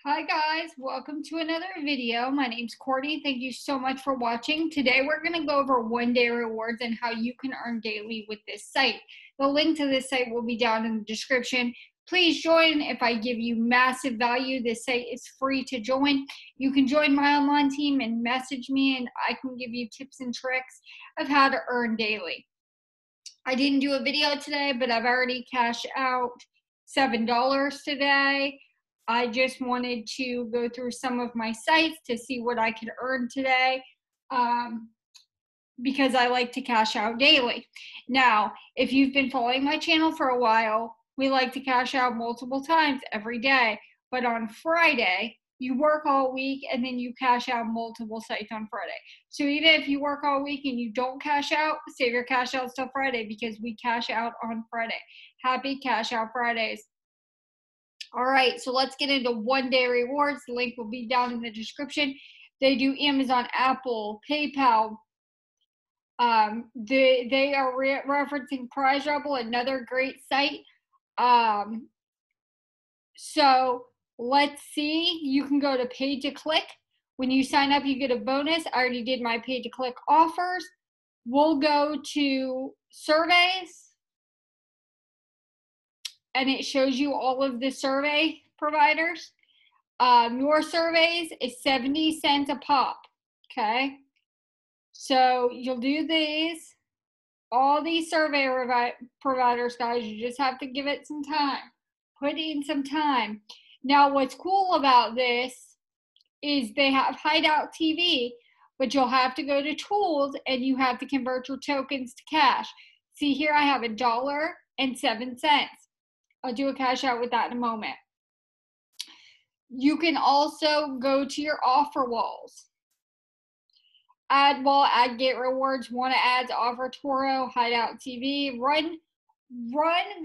Hi guys, welcome to another video. My name's Courtney. Thank you so much for watching. Today we're going to go over OneDayRewards and how you can earn daily with this site. The link to this site will be down in the description. Please join if I give you massive value. This site is free to join. You can join my online team and message me and I can give you tips and tricks of how to earn daily. I didn't do a video today, but I've already cashed out $7 today. I just wanted to go through some of my sites to see what I could earn today because I like to cash out daily. Now, if you've been following my channel for a while, we like to cash out multiple times every day. But on Friday, you work all week and then you cash out multiple sites on Friday. So even if you work all week and you don't cash out, save your cash outs till Friday because we cash out on Friday. Happy Cash Out Fridays. All right, so let's get into OneDayRewards. The link will be down in the description. They do Amazon, Apple, PayPal. They are referencing Prize Rebel, another great site. So let's see. You can go to pay to click. When you sign up, you get a bonus. I already did my pay to click offers. We'll go to surveys. And it shows you all of the survey providers. Your surveys is 70 cents a pop, okay? So you'll do these, all these survey providers, guys. You just have to give it some time. Put in some time. Now, what's cool about this is they have Hideout TV, but you'll have to go to tools and you have to convert your tokens to cash. See here, I have $1.07. I'll do a cash out with that in a moment. You can also go to your offer walls. Add wall, add get rewards, want to add offer Toro, Hideout TV. Run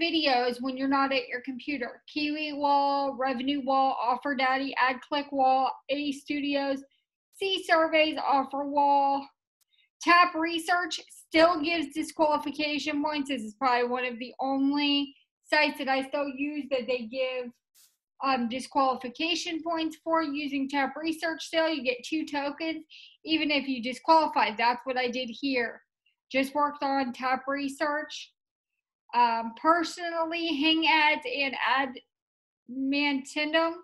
videos when you're not at your computer. Kiwi wall, revenue wall, offer daddy, add click wall, A Studios, see surveys, offer wall. Tap research still gives disqualification points. This is probably one of the only sites that I still use that they give disqualification points for. Using Tap Research still, you get 2 tokens even if you disqualify. That's what I did here. Just worked on Tap Research. Personally, Hang Ads and Admantendum.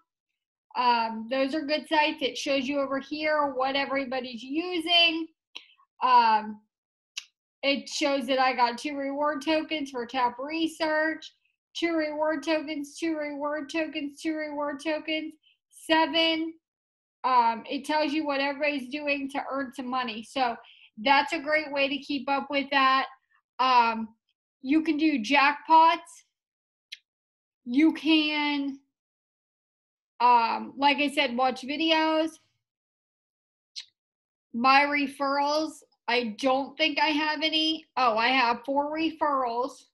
Those are good sites. It shows you over here what everybody's using. It shows that I got 2 reward tokens for Tap Research. 2 reward tokens, 2 reward tokens, 2 reward tokens, 7. It tells you what everybody's doing to earn some money. So that's a great way to keep up with that. You can do jackpots. You can, like I said, watch videos. My referrals, I don't think I have any. Oh, I have 4 referrals.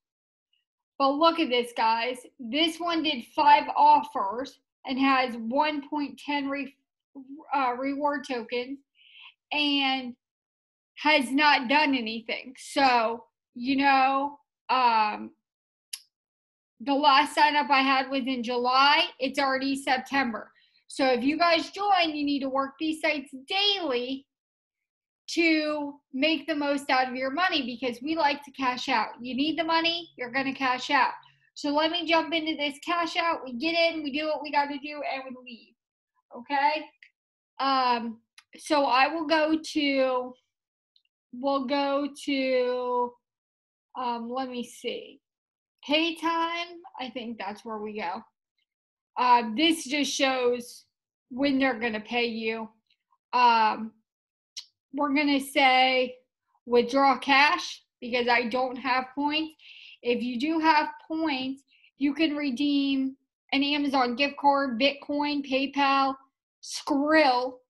But look at this, guys. This one did 5 offers and has 1.10 reward tokens and has not done anything. So, you know, the last sign up I had was in July. It's already September. So if you guys join, you need to work these sites daily to make the most out of your money because we like to cash out. You need the money, you're going to cash out. So let me jump into this cash out. We get in, we do what we got to do, and we leave. Okay? So I will go to, let me see. Pay time, I think that's where we go. This just shows when they're going to pay you. We're going to say withdraw cash because I don't have points. If you do have points, you can redeem an Amazon gift card, Bitcoin, PayPal, Skrill.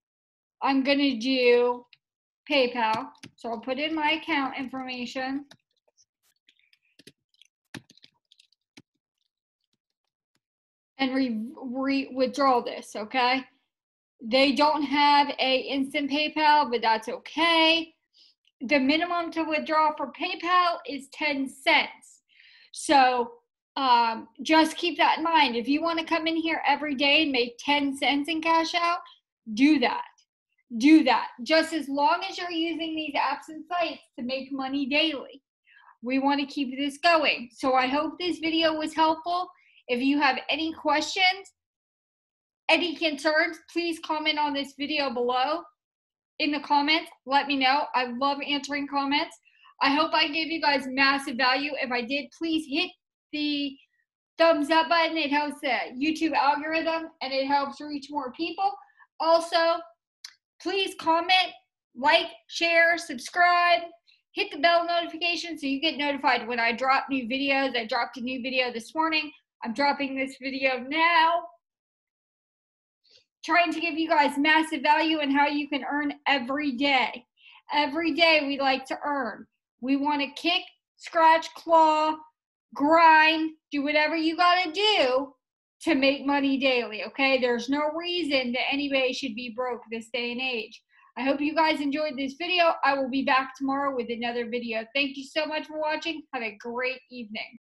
I'm going to do PayPal. So I'll put in my account information. And withdraw this, okay? They don't have a instant PayPal, but that's okay. The minimum to withdraw for PayPal is 10 cents. So Just keep that in mind. If you want to come in here every day and make 10 cents in cash out, do that. Do that. Just as long as you're using these apps and sites to make money daily. We want to keep this going. So I hope this video was helpful. If you have any questions, any concerns, please comment on this video below in the comments. Let me know. I love answering comments. I hope I gave you guys massive value. If I did, please hit the thumbs up button. It helps the YouTube algorithm and it helps reach more people. Also, please comment, like, share, subscribe, hit the bell notification so you get notified when I drop new videos. I dropped a new video this morning. I'm dropping this video now. Trying to give you guys massive value and how you can earn every day. Every day we like to earn. We want to kick, scratch, claw, grind, do whatever you got to do to make money daily, okay? There's no reason that anybody should be broke this day and age. I hope you guys enjoyed this video. I will be back tomorrow with another video. Thank you so much for watching. Have a great evening.